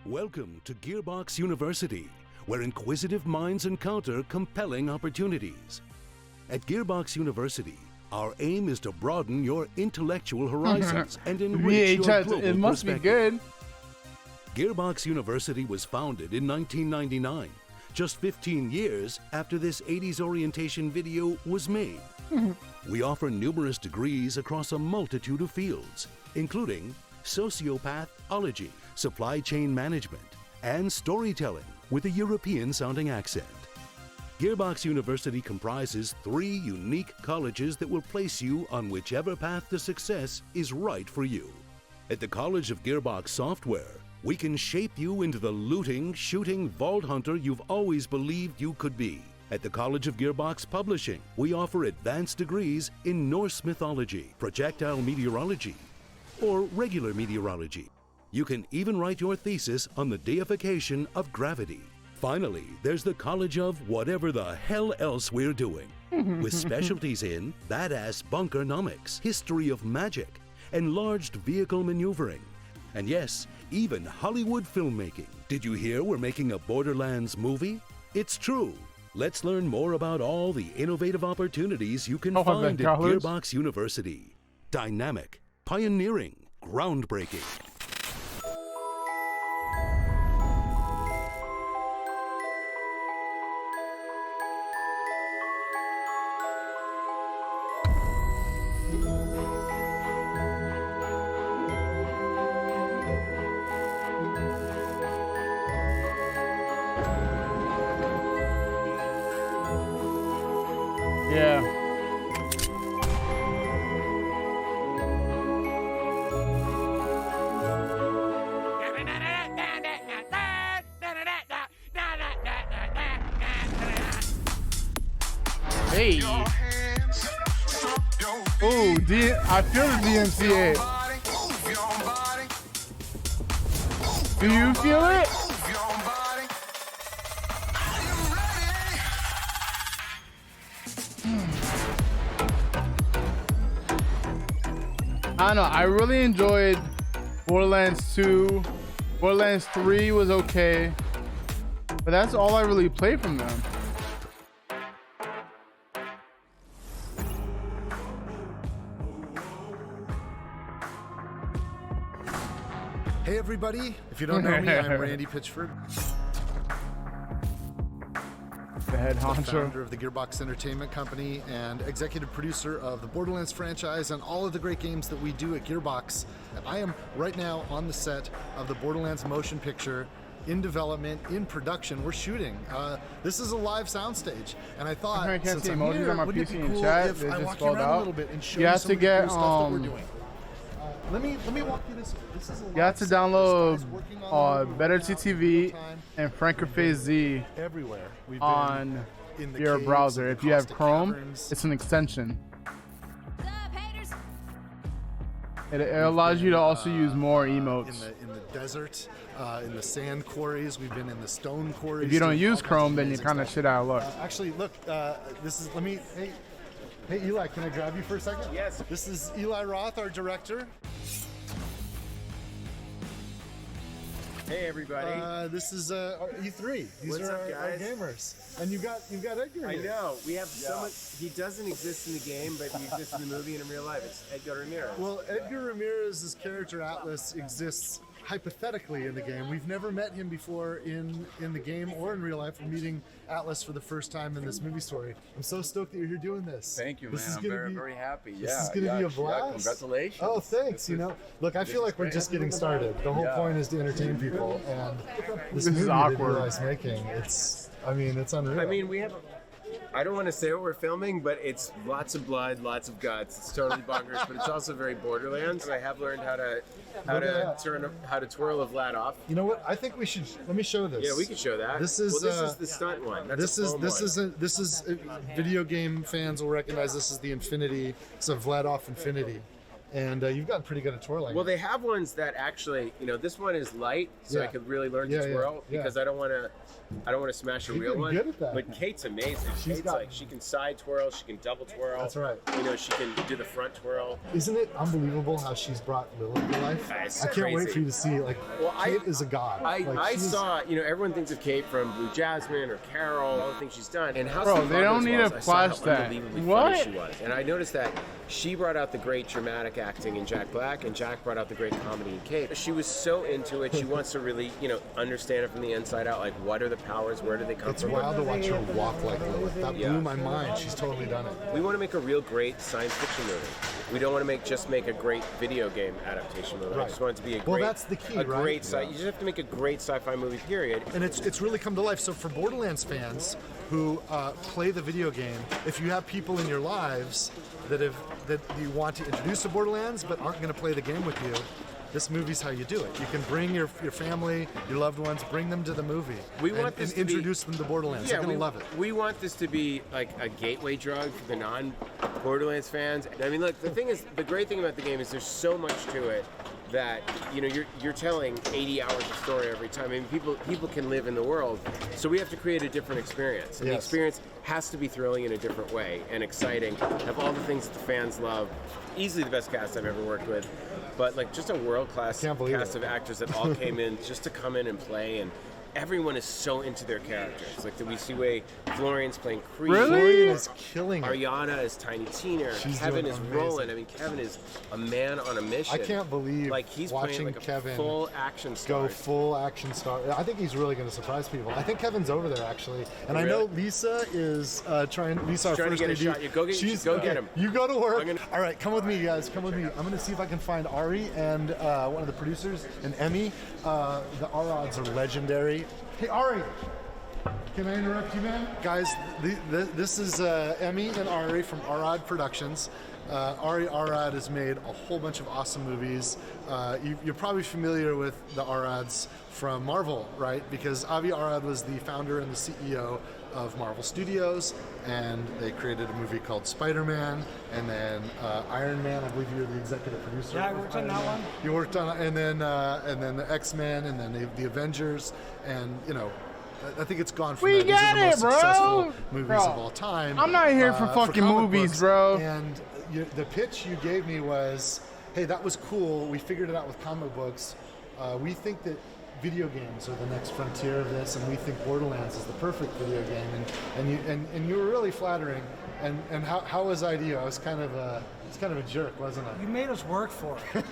Welcome to Gearbox University, where inquisitive minds encounter compelling opportunities. At Gearbox University, our aim is to broaden your intellectual horizons and enrich your global it must be good. Gearbox University was founded in 1999, just 15 years after this 80s orientation video was made. We offer numerous degrees across a multitude of fields, including sociopathology, supply chain management, and storytelling with a European-sounding accent. Gearbox University comprises 3 unique colleges that will place you on whichever path to success is right for you. At the College of Gearbox Software, we can shape you into the looting, shooting vault hunter you've always believed you could be. At the College of Gearbox Publishing, we offer advanced degrees in Norse mythology, projectile meteorology, or regular meteorology. You can even write your thesis on the deification of gravity. Finally, there's the College of whatever the hell else we're doing, with specialties in badass bunkernomics, history of magic, enlarged vehicle maneuvering, and yes, even Hollywood filmmaking. Did you hear we're making a Borderlands movie? It's true. Let's learn more about all the innovative opportunities you can find at Gearbox University. Dynamic, pioneering, groundbreaking. Yeah. Hey. Ooh, I feel the DMCA. Do you feel it? I don't know, I really enjoyed Borderlands 2. Borderlands 3 was okay, but that's all I really played from them. Hey everybody, if you don't know me, I'm Randy Pitchford, The head honcho. founder of the Gearbox Entertainment Company and executive producer of the Borderlands franchise and all of the great games that we do at Gearbox. And I am right now on the set of the Borderlands motion picture, in development, in production. We're shooting. This is a live soundstage, and I thought, I can't since see I'm emojis here, on my wouldn't PC it be in cool chat? if They I just walk you spelled around out. a little bit and show You you have some to of the get, cool stuff that we're doing. Let me walk you this way. This is a You have to live set. download This guy's working on the movie Better right now, TTV time. and Francophase Z Everywhere. We've been on in the your caves, browser. in If the you have caustic Chrome, caverns. it's an extension. What's up, haters? It allows you to also use more emotes. In the desert, in the sand quarries. We've been in the stone quarries. If you don't doing use all kinds Chrome, of then you amazing kind of stuff. shit out of luck. Actually, look, this is. Hey, Eli, can I grab you for a second? Yes. This is Eli Roth, our director. Hey everybody! This is our E3. These What's are up, our guys? gamers. And you've got Edgar I here. know we have so much. He doesn't exist in the game, but he exists in the movie and in real life. It's Edgar Ramirez. Well, Edgar Ramirez's character Atlas exists hypothetically in the game. We've never met him before in the game or in real life. We're meeting Atlas for the first time in this movie story. I'm so stoked that you're here doing this. Thank you, This man. is I'm gonna very, be- very happy. This Yeah, is going to be a blast. congratulations. Oh, thanks. This You is- know, look, I this feel is like we're great. just getting started. The whole Yeah. point is to entertain people, and this This is movie that awkward. Eli's making, it's unreal. I mean, we have. I don't want to say what we're filming, but it's lots of blood, lots of guts. It's totally bonkers, but it's also very Borderlands. I have learned how to twirl a Vlad off. You know what? I think we should. Let me show this. Yeah, we could show that. This is, well, this is the stunt one. That's This is video game fans will recognize this is the Infinity. It's a Vladoff Infinity, and you've gotten pretty good at twirling. Well, they have ones that actually, this one is light, so I could really learn to twirl because I don't want to smash a real one. Good at that. But Kate's amazing. She can side twirl, she can double twirl. That's right. She can do the front twirl. Isn't it unbelievable how she's brought Lilith to life? I can't wait for you to see. Kate is a god. I saw, everyone thinks of Kate from Blue Jasmine or Carol, all the things she's done. And Bro, they don't need to flash that. What? She was. And I noticed that she brought out the great dramatic acting in Jack Black, and Jack brought out the great comedy in Kate. She was so into it. She wants to really, understand it from the inside out. Like, what are the powers? Where do they come from? It's wild to watch her walk like Lilith. That blew my mind. She's totally done it. We want to make a real great science fiction movie. We don't want to just make a great video game adaptation movie. I just want it to be a great. Well, that's the key, right? Great you just have to make a great sci-fi movie. Period. And it's really come to life. So for Borderlands fans who play the video game, if you have people in your lives that you want to introduce to Borderlands but aren't going to play the game with you, this movie's how you do it. You can bring your family, your loved ones, bring them to the movie. We want this and introduce them to Borderlands. They're gonna love it. We want this to be like a gateway drug for the non-Borderlands fans. I mean, look, the great thing about the game is there's so much to it that you're telling 80 hours of story every time. I mean, people can live in the world, so we have to create a different experience, and the experience has to be thrilling in a different way and exciting. Have all the things that the fans love. Easily the best cast I've ever worked with, but just a world-class cast of actors that all came in just to come in and play, and everyone is so into their characters. Like we see way Florian's playing Creed. Really? Florian is killing it. Ariana is Tiny Tina. Kevin is rolling. I mean, Kevin is a man on a mission. I can't believe he's watching playing Kevin a full action star. Go full action star. I think he's really going to surprise people. I think Kevin's over there actually, and I know Lisa is trying. Lisa, our first to get AD, a shot. You go get him. You go to work. All right, come with me, guys. Come with me. I'm going to see if I can find Ari and one of the producers and Emmy. The R-Odds are legendary. Hey, Ari, can I interrupt you, man? Guys, this is Emmy and Ari from Arad Productions. Ari Arad has made a whole bunch of awesome movies. You're probably familiar with the Arads from Marvel, right? Because Avi Arad was the founder and the CEO of Marvel Studios, and they created a movie called Spider-Man, and then Iron Man. I believe you're the executive producer. Yeah, I worked on that one. You worked on, and then the X-Men, and then the Avengers, and I think it's gone from there. These are the most successful movies of all time. I'm not here for fucking movies, books. bro. And the pitch you gave me was, hey, that was cool. We figured it out with comic books. We think that video games are the next frontier of this, and we think Borderlands is the perfect video game. And you were really flattering. And how was I to you? I was kind of a jerk, wasn't I? You made us work for it.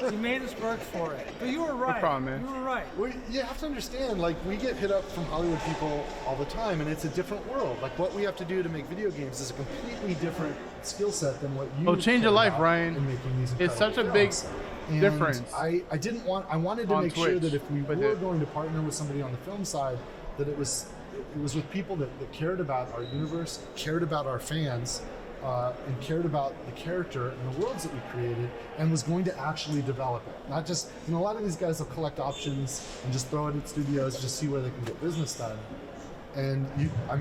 You made us work for it. But you were right. No problem, man. You were right. Well, you have to understand, we get hit up from Hollywood people all the time, and it's a different world. What we have to do to make video games is a completely different skill set than what you. Oh, change your life, Ryan. In making these it's such a big difference. I wanted to make sure that if we were going to partner with somebody on the film side, that it was with people that cared about our universe, cared about our fans, and cared about the character and the worlds that we created, and was going to actually develop it. Not just, a lot of these guys will collect options and just throw it at studios, just see where they can get business done. And I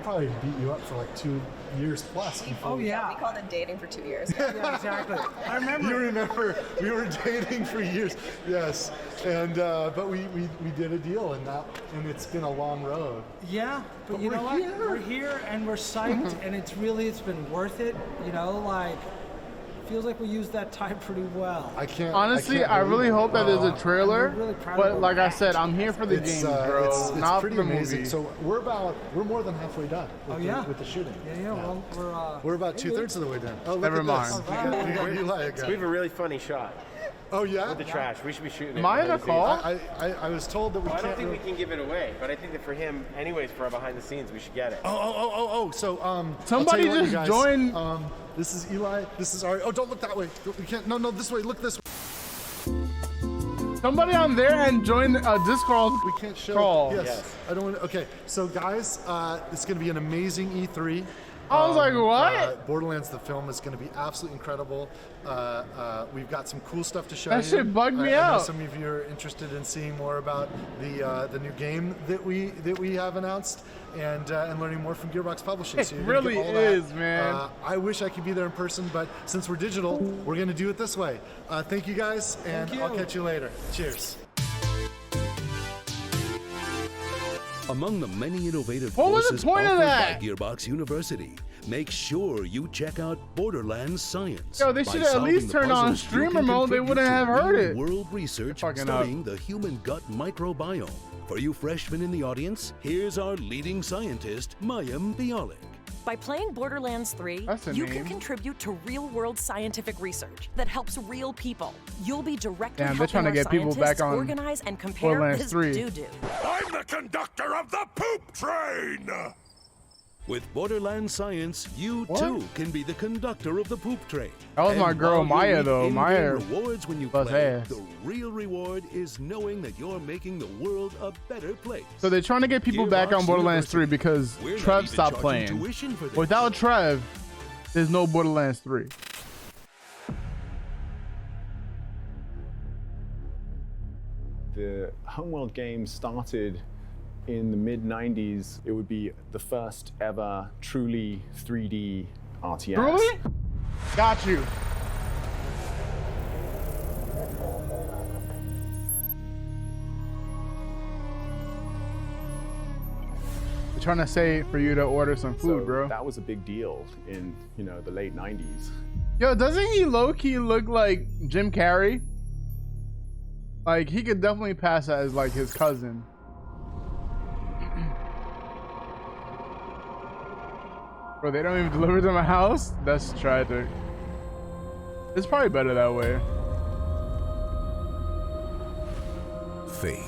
probably beat you up for 2 years plus. Oh yeah. We called it dating for 2 years. Yeah, exactly. I remember. You remember? We were dating for years. Yes. And but we did a deal, and it's been a long road. Yeah, but you know what? We're here and we're psyched, and it's been worth it. Feels like we used that time pretty well. Honestly, I really hope that there's a trailer. Really proud but of like I said, I'm here for the games, bro. It's not pretty the amazing. movie. So we're more than halfway done with the shooting. Yeah. Well, we're about 2/3 of the way done. Oh, look Never at mind. this. We got Eli again. We have a really funny shot. Oh yeah. With the trash, we should be shooting it. Am I in a call? I was told that we can't. I don't think we can give it away, but I think that for him, anyways, for our behind the scenes, we should get it. Oh. So somebody I'll tell you just what, you guys, joined. This is Eli. This is Ari. Oh, don't look that way. We can't. No, this way. Look this way. Somebody on there and join Discord. We can't show. Call. Yes. I don't want to. Okay. So guys, it's going to be an amazing E3. I was like, what? Borderlands the film is going to be absolutely incredible. We've got some cool stuff to show That you. shit bugged me I know out. some of you are interested in seeing more about the new game that we have announced and learning more from Gearbox Publishing. It So you're gonna really get all that. is, man. I wish I could be there in person, but since we're digital, we're going to do it this way. Thank you guys, and I'll catch you later. Cheers. Among the many innovative What was the courses point of offered that? by Gearbox University, make sure you check out Borderlands Science. Yo, they By should at solving least the turn on puzzles, you streamer can mode, they contribute wouldn't to have heard it. real-world research Fucking up. studying the human gut microbiome. For you freshmen in the audience, here's our leading scientist, Mayim Bialik. By playing Borderlands 3, That's a you name. can contribute to real-world scientific research that helps real people. You'll be directly Damn, they're helping trying to our get people scientists back on organize and compare Borderlands this 3. doo-doo. I'm the conductor of the poop train! With Borderlands Science, you too can be the conductor of the poop train. That was And my girl, while you Maya, reap though. in-game Maya rewards when you bust play, ass. the real reward is knowing that you're making the world a better place. So they're trying to get people back on Gearbox Borderlands 3 University. because We're not Trev even stopped charging playing. tuition for this. Without Trev, there's no Borderlands 3. The Homeworld game started in the mid-90s. It would be the first ever truly 3D RTS. Really? Got you. They're trying to say for you to order some food, So bro. that was a big deal in, the late 90s. Yo, doesn't he low-key look like Jim Carrey? Like, he could definitely pass as, like, his cousin. Bro, they don't even deliver to my house? That's tragic. It's probably better that way. Fate.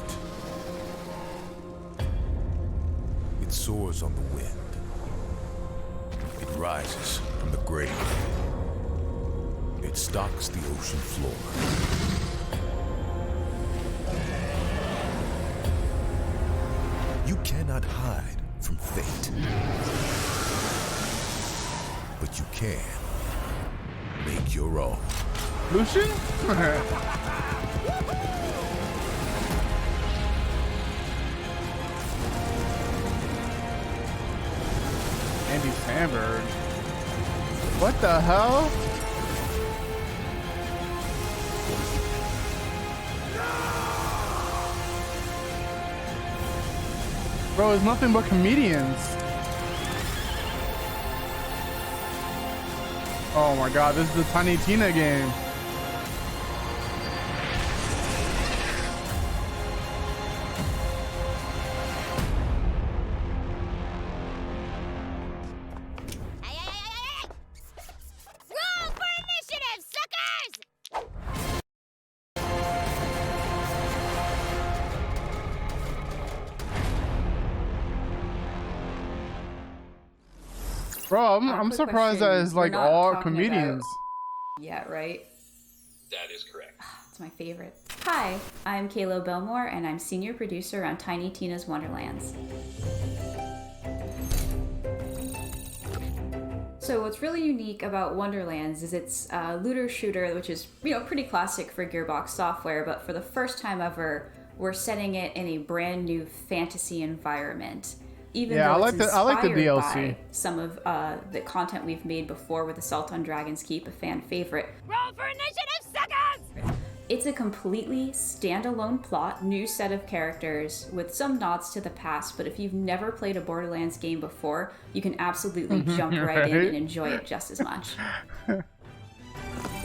It soars on the wind. It rises from the grave. It stalks the ocean floor. You cannot hide from fate. But you can make your own. Lucian? Andy Samberg. What the hell? Bro, it's nothing but comedians. Oh my god, this is the Tiny Tina game. Roll for initiative, suckers! Bro, I'm Quick surprised that question. it's like We're not all talking comedians. Yeah, right? That is correct. It's my favorite. Hi, I'm Kayla Belmore, and I'm senior producer on Tiny Tina's Wonderlands. So what's really unique about Wonderlands is it's a looter shooter, which is, pretty classic for Gearbox software, but for the first time ever, we're setting it in a brand new fantasy environment. Even Yeah, though I it's like the inspired DLC. by some of the content we've made before with Assault on Dragon's Keep, a fan favorite. Roll for initiative, suckers! It's a completely standalone plot, new set of characters with some nods to the past, but if you've never played a Borderlands game before, you can absolutely jump right in Right? and enjoy it just as much.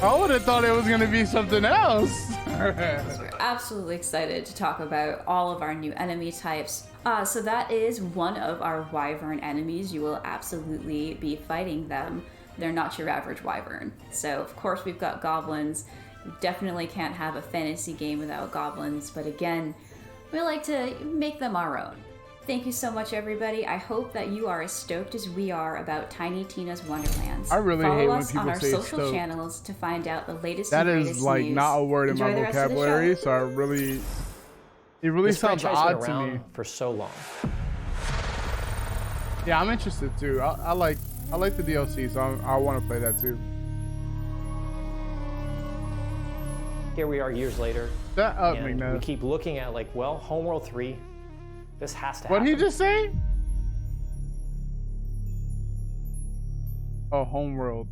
I would have thought it was gonna be something else. We're absolutely excited to talk about all of our new enemy types. So that is one of our wyvern enemies. You will absolutely be fighting them. They're not your average wyvern. So of course we've got goblins. We definitely can't have a fantasy game without goblins, but again, we like to make them our own. Thank you so much, everybody. I hope that you are as stoked as we are about Tiny Tina's Wonderlands. I really Follow hate when us people on our say social stoked. channels to find out the latest That and is greatest like news. not a word in Enjoy my the rest of the vocabulary, show. so it really This sounds franchise been odd to around me. for so long. Yeah, I'm interested too. I like I like the DLC, so I want to play that too. Here we are years later. Shut up, and McNutt. we keep looking at like, well, Homeworld 3, this has to happen. What did he just say? Oh, Homeworld.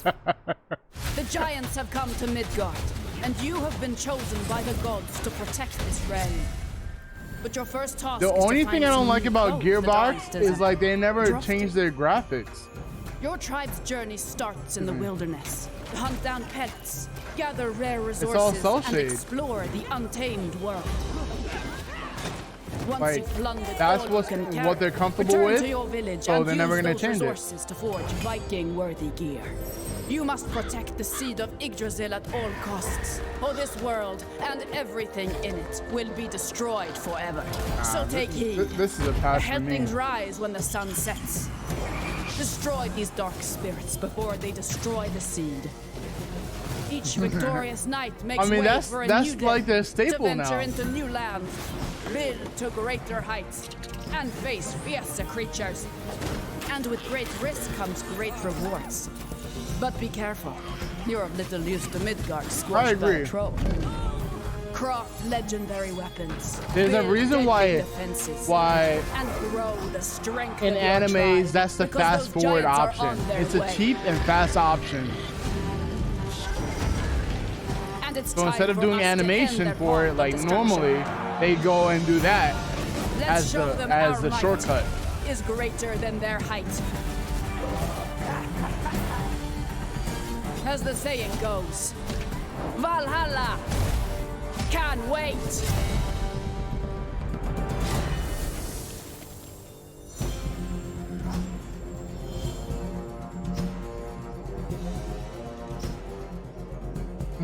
The giants have come to Midgard, and you have been chosen by the gods to protect this realm. But your first task The is to only find thing I don't some like new about clothes that aren't Gearbox still is out. like they never Trust change their graphics. Your tribe's journey starts in the wilderness. Hunt down pets, gather rare all resources, cell and shade. explore the untamed world. Once Like, you've plundered that's all what's- you can what they're carry, comfortable return with, to your village so and they're use never gonna those change it. resources to forge Viking-worthy gear. You must protect the seed of Yggdrasil at all costs, or this world and everything in it will be destroyed forever. So take heed. This is a pass for The me. Helplings rise when the sun sets. Destroy these dark spirits before they destroy the seed. Each victorious knight makes I mean, way that's- for a that's new day like their staple to venture now. into new lands, build to greater heights, and face fiercer creatures. And with great risk comes great rewards. But be careful, you're of little use to Midgard squashed by agree. a troll. Craft legendary weapons. There's a build reason why deadly defenses, why and grow the strength in of your animes tribe, that's the because fast those forward giants are option. on their It's a way. cheap and fast option. And it's So instead time of for doing us to end animation their for path it of like destruction. normally, they go and do that Let's as show the them our might shortcut. is greater than their height. As the saying goes, Valhalla can't wait.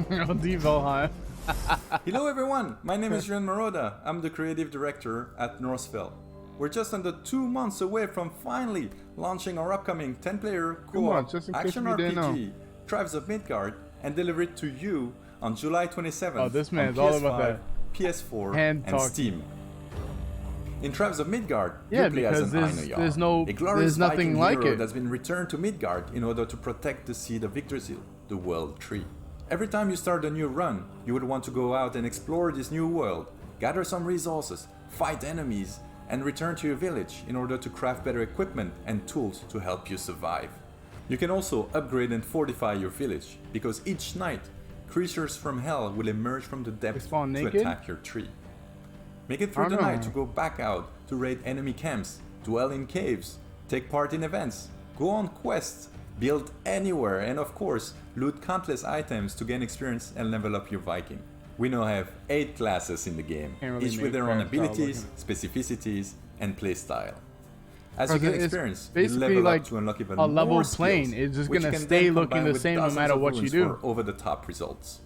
Devo, huh? Hello everyone, my name is Ren Maroda. I'm the creative director at Northville. We're just under 2 months away from finally launching our upcoming 10-player 2 months, co-op just in case action you didn't know. RPG, Tribes of Midgard, and deliver it to you on July 27th Oh, this man's on all PS5, about that PS4, hand and talk. Steam. In Tribes of Midgard, Yeah, you play as because an there's- Einarjar, there's no- a glorious there's nothing Viking like hero it. that's been returned to Midgard in order to protect the seed of Yggdrasil, the World Tree. Every time you start a new run, you would want to go out and explore this new world, gather some resources, fight enemies, and return to your village in order to craft better equipment and tools to help you survive. You can also upgrade and fortify your village, because each night, creatures from hell will emerge from the depths to naked? attack your tree. Make it through the night to go back out to raid enemy camps, dwell in caves, take part in events, go on quests, build anywhere, and of course, loot countless items to gain experience and level up your Viking. We now have 8 classes in the game, Can't really each make with their own friends without abilities, specificities, and playstyle. As you Because get it's experience, you basically level like up to unlock even a level more plane. skills, It's just which gonna can stay then looking combine the with same no dozens matter of what you runes do. for over-the-top results.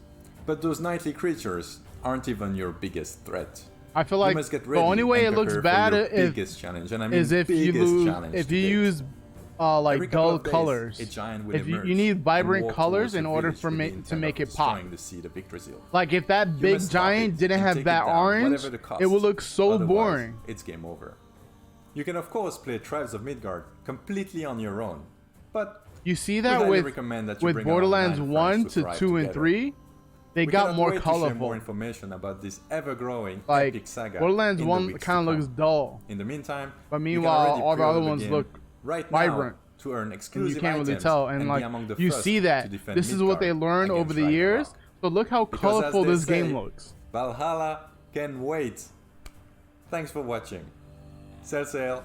But those nightly creatures aren't even your biggest threat. I feel You like must get the ready only way it and looks prepare for bad your if, biggest challenge, and I mean is if you biggest lose, challenge if to you date. use like Every couple dull of days, colors. a giant will If you emerge need and vibrant walk colors towards in the order village for with the to intent make of it pop. destroying the seed of Yggdrasil. Like if that You big must stop giant it didn't and have take it that down, orange, whatever the cost. it would look so Otherwise, boring. It's game over. You can of course play Tribes of Midgard completely on your own, but You see we that highly with recommend that you with bring along Borderlands 9 1 friends to thrive 2 and together. 3, they We got cannot more wait to share colorful. more information about this ever-growing Like epic saga. Borderlands in the 1 weeks kind of to looks come. dull. In the meantime, But you can meanwhile, already all the pre-order other ones game look right vibrant. now to earn And exclusive you can't really items tell, and be like among the you first see to that defend this is what they Midgard learned against over the years. Ragnarok. So look how Because as colorful they this game say, looks. Valhalla can wait. Thanks for watching. Sail.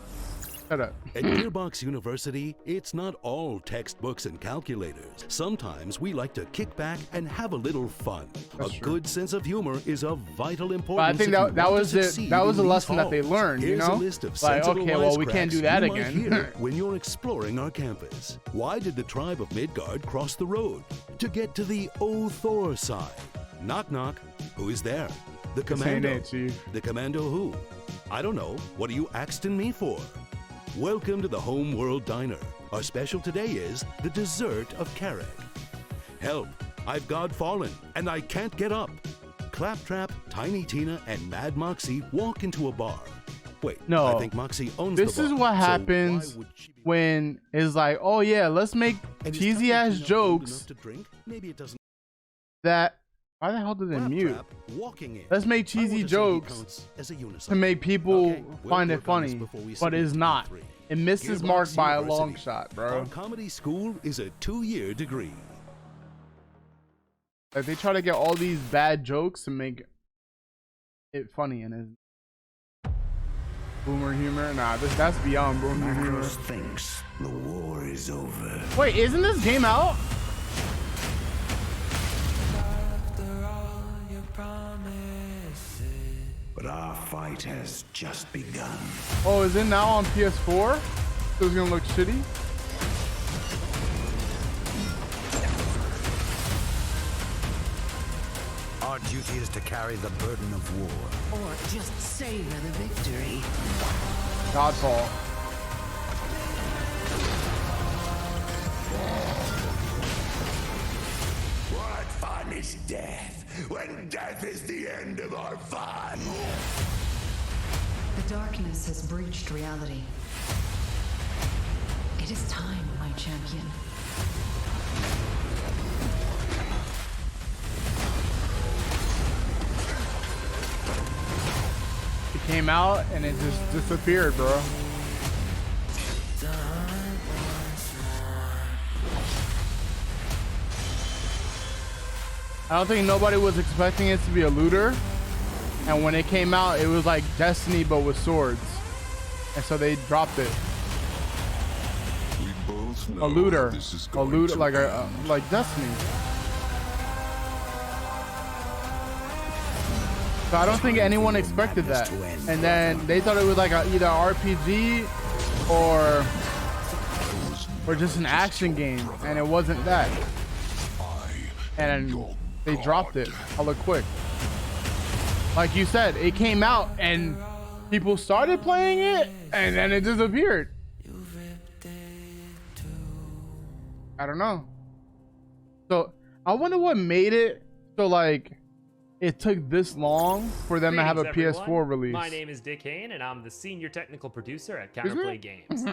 Shut up. At Gearbox University, it's not all textbooks and calculators. Sometimes we like to kick back and have a little fun. That's a true. good sense of humor is of vital importance. But I think if you that want was to it. succeed That was a in these lesson that they halls. learned. You Here's know, a list of like sensible okay, well we can't do wisecracks that you might again. hear when you're exploring our campus. Why did the tribe of Midgard cross the road? To get to the O Thor side. Knock knock. Who is there? The This ain't commando. it, Chief. The commando who? I don't know. What are you axing me for? Welcome to the Home World Diner. Our special today is the dessert of Carrick. Help! I've God fallen, and I can't get up. Claptrap, Tiny Tina, and Mad Moxie walk into a bar. Wait, No. I think Moxie owns This the bar, is what so happens why would she be- when it's like, oh yeah, let's make And is cheesy Tucker ass Peanut old jokes enough to drink? Maybe it doesn't. that. Why the hell did they mute? Claptrap, walking in. Let's make I cheesy want to say he jokes counts as a unicycle. to make people Okay, we'll find it work on this funny, before we but submit it's to not. E3. It misses Gearbox mark by a University. long shot, bro. Our comedy school is a 2-year degree. Like they try to get all these bad jokes to make it funny, and it's boomer humor. Nah, that's beyond boomer humor. Macros thinks the war is over. Wait, isn't this game out? But our fight has just begun. Oh, is it now on PS4? So it's gonna look shitty. Our duty is to carry the burden of war. Or just savor the victory. Godfall. What fun is death, when death is the end of our fun? The darkness has breached reality. It is time, my champion. It came out and it just disappeared, bro. I don't think nobody was expecting it to be a looter. And when it came out, it was like Destiny, but with swords. And so they dropped it. We both know A looter. this is A going looter, to like end. like Destiny. So I don't think anyone expected that. And then they thought it was like either RPG or just an action game, and it wasn't that. And they dropped it hella quick. Like you said, it came out and people started playing it, and then it disappeared. I don't know. So I wonder what made it so like it took this long for them to have a Greetings, PS4 everyone. release. My name is Dick Hayne, and I'm the senior technical producer at Counterplay Games.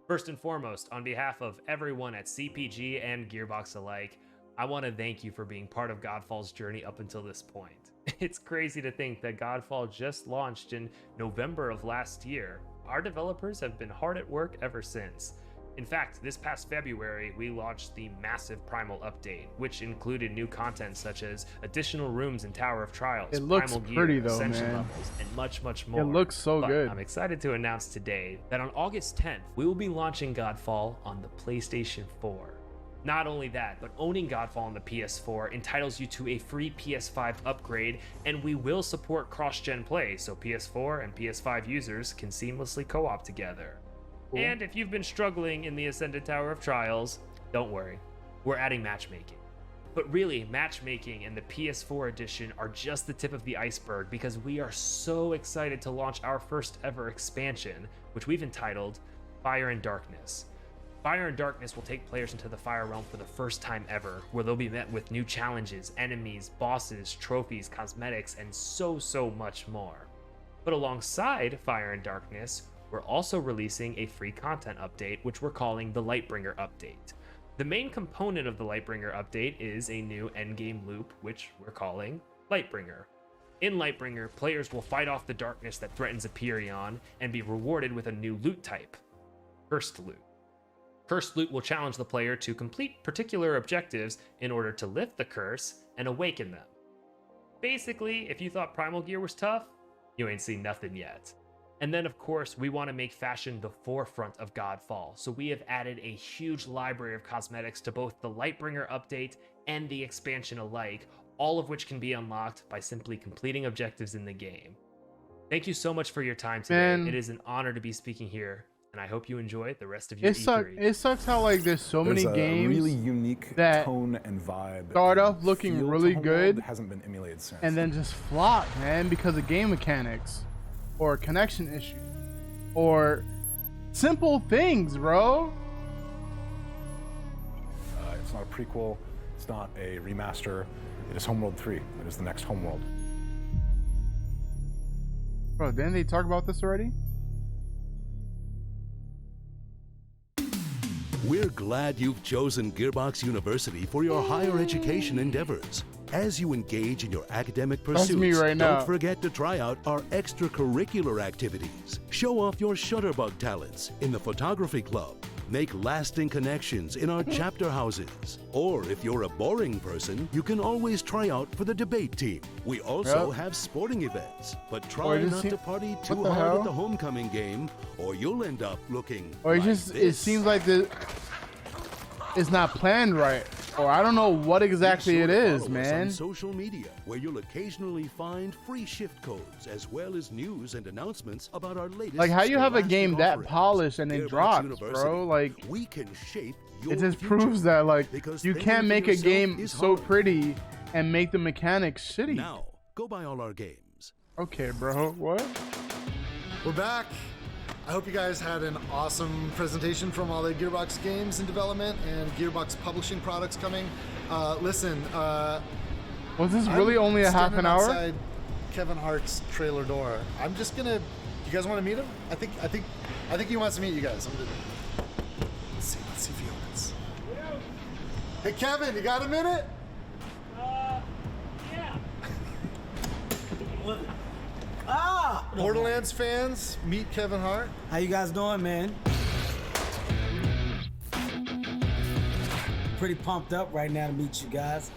First and foremost, on behalf of everyone at CPG and Gearbox alike, I want to thank you for being part of Godfall's journey up until this point. It's crazy to think that Godfall just launched in November of last year. Our developers have been hard at work ever since. In fact, this past February, we launched the massive Primal update, which included new content such as additional rooms in Tower of Trials, It looks Primal pretty Gear, though, Ascension man. levels, and much, much more. It looks so But good. I'm excited to announce today that on August 10th, we will be launching Godfall on the PlayStation 4. Not only that, but owning Godfall on the PS4 entitles you to a free PS5 upgrade, and we will support cross-gen play, so PS4 and PS5 users can seamlessly co-op together. Cool. And if you've been struggling in the Ascended Tower of Trials, don't worry, we're adding matchmaking. But really, matchmaking and the PS4 edition are just the tip of the iceberg, because we are so excited to launch our first ever expansion, which we've entitled Fire and Darkness. Fire and Darkness will take players into the Fire Realm for the first time ever, where they'll be met with new challenges, enemies, bosses, trophies, cosmetics, and so much more. But alongside Fire and Darkness, we're also releasing a free content update, which we're calling the Lightbringer Update. The main component of the Lightbringer Update is a new endgame loop, which we're calling Lightbringer. In Lightbringer, players will fight off the darkness that threatens Aperion and be rewarded with a new loot type, Cursed Loot. Cursed Loot will challenge the player to complete particular objectives in order to lift the curse and awaken them. Basically, if you thought Primal Gear was tough, you ain't seen nothing yet. And then, of course, we want to make fashion the forefront of Godfall, so we have added a huge library of cosmetics to both the Lightbringer update and the expansion alike, all of which can be unlocked by simply completing objectives in the game. Thank you so much for your time today. Man. It is an honor to be speaking here, and I hope you enjoy the rest of your It sucks how like there's so many There's a games really unique that tone and vibe. start off looking feel to really Homeworld good that hasn't been emulated since. and then just flop, man, because of game mechanics or connection issues or simple things, bro. It's not a prequel. It's not a remaster. It is Homeworld 3. It is the next Homeworld. Bro, didn't they talk about this already? We're glad you've chosen Gearbox University for your higher education endeavors. As you engage in your academic pursuits, me right now. don't forget to try out our extracurricular activities. Show off your shutterbug talents in the photography club. Make lasting connections in our chapter houses. Or if you're a boring person, you can always try out for the debate team. We also have sporting events, but try not to party too hard at the homecoming game, or you'll end up looking Or like it seems like it's not planned right. Or I don't know what exactly it is, man. On social media, where you'll occasionally find free shift codes as well as news and announcements about our latest. Like how you have a game that offerings. polished and it Gearbox drops, University, bro. Like we can shape your it just future, proves that like because you thinking can't for make a yourself game is so hard. pretty and make the mechanics shitty. Now, go buy all our games. Okay, bro. What? We're back. I hope you guys had an awesome presentation from all the Gearbox games in development and Gearbox publishing products coming. Listen, Was this really only a half an hour? Outside Kevin Hart's trailer door. I'm just gonna. You guys want to meet him? I think he wants to meet you guys. Let's see if he opens. Hey Kevin, you got a minute? Yeah. Borderlands fans, meet Kevin Hart. How you guys doing, man? Pretty pumped up right now to meet you guys.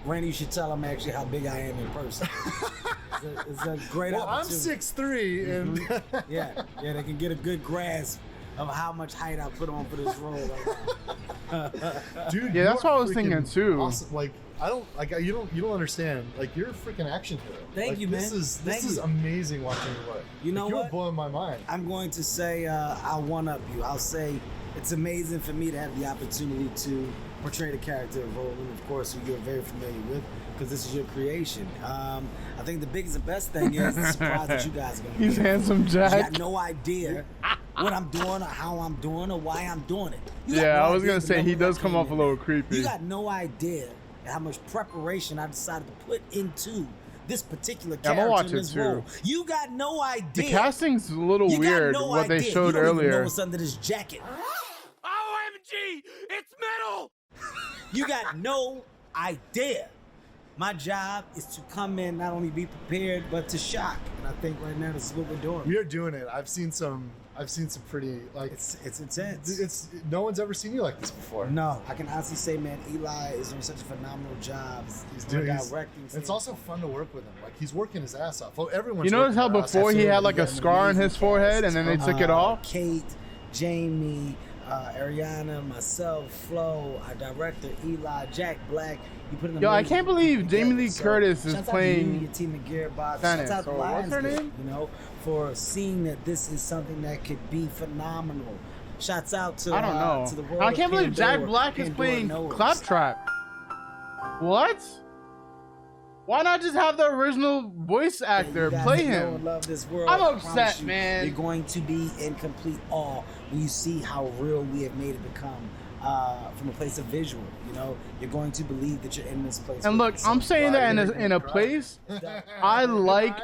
Randy, you should tell them actually how big I am in person. It's a great opportunity. I'm 6'3", and yeah, they can get a good grasp of how much height I put on for this role right now. Dude, Yeah, that's what I was thinking too. Awesome. Like you don't understand. Like you're a freaking action hero. Thank you, man. This Thank is you. amazing watching you work. You know like, what? You're blowing my mind. I'm going to say I'll one-up you. I'll say it's amazing for me to have the opportunity to portray the character of Roland, of course, who you're very familiar with, because this is your creation. I think the biggest and best thing is the surprise that you guys are going to He's handsome Jack. You got no idea what I'm doing or how I'm doing or why I'm doing it. Yeah, I was gonna say he does come off a little creepy. You got no idea how much preparation I decided to put into this particular Yeah, I'm gonna character watch in it this too. role. You got no idea. The casting's a little You got weird. no What they idea. showed You don't even know earlier. what's under this jacket. OMG! It's metal! You got no idea. My job is to come in, not only be prepared, but to shock. And I think right now this is what we're doing. We are doing it. I've seen some pretty like it's intense. It's no one's ever seen you like this before. No, I can honestly say, man, Eli is doing such a phenomenal job. He's from a doing. directing. It's also fun to work with him. Like he's working his ass off. Well, everyone's. You notice how working their ass before off. he had like a scar on his forehead and then they took it off? Kate, Jamie, Ariana, myself, Flo, our director, Eli, Jack Black. You put in Yo, I can't believe Jamie Lee Curtis is playing your team at Gearbox. Tennis. Shouts out to So what's her Lionsgate, name? you know, for seeing that this is something that could be phenomenal. Shouts out to I don't know. to the world I can't of believe Jack Pandora. Black is Pandora playing knows. Claptrap. What? Why not just have the original voice actor You guys play know and him? love this world. I'm I promise upset, you, man. You're going to be in complete awe when you see how real we have made it become from a place of visual. You know, you're going to believe that you're in this place. And with look, us. I'm saying that in a place I like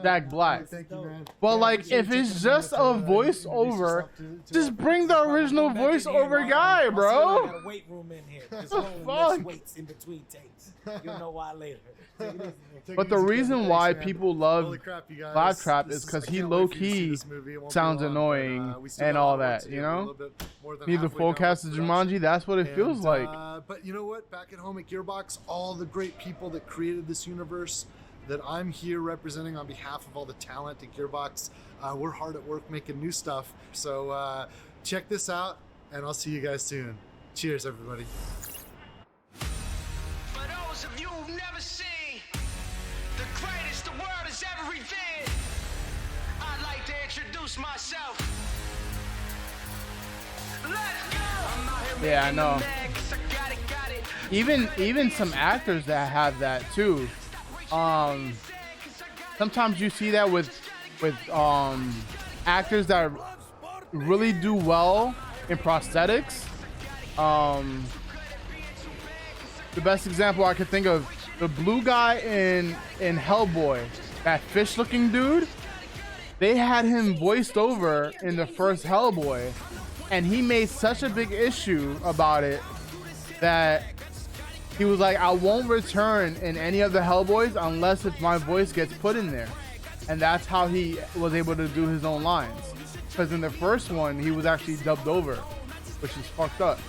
Jack Black. Thank you, man. But like, if it's just a voiceover, just bring the original voiceover guy, I bro. got a weight room in here. Just The rolling fuck? lifts weights in between takes. You'll know why later. Take it easy. But the reason why people love Holy crap, you guys. Claptrap This is because I he can't wait low for you to see key this movie. It won't be sounds long, but, annoying we still and got a all lot of work that, to do. you We're a know? little bit more than Need the halfway full done cast of with production. Jumanji. That's what it feels like. But you know what? Back at home at Gearbox, all the great people that created this universe that I'm here representing on behalf of all the talent at Gearbox, we're hard at work making new stuff. So check this out, and I'll see you guys soon. Cheers, everybody. For those of you who've never seen the greatest the world has ever revered, I'd like to introduce myself. Let's go! I'm out here Yeah, I making know. them mad 'cause I got it. Even some actors that have that too. Sometimes you see that with actors that really do well in prosthetics. The best example I could think of, the blue guy in Hellboy, that fish-looking dude. They had him voiced over in the first Hellboy, And he made such a big issue about it that he was like, I won't return in any of the Hellboys unless if my voice gets put in there. And that's how he was able to do his own lines. Because in the first one, he was actually dubbed over, which is fucked up.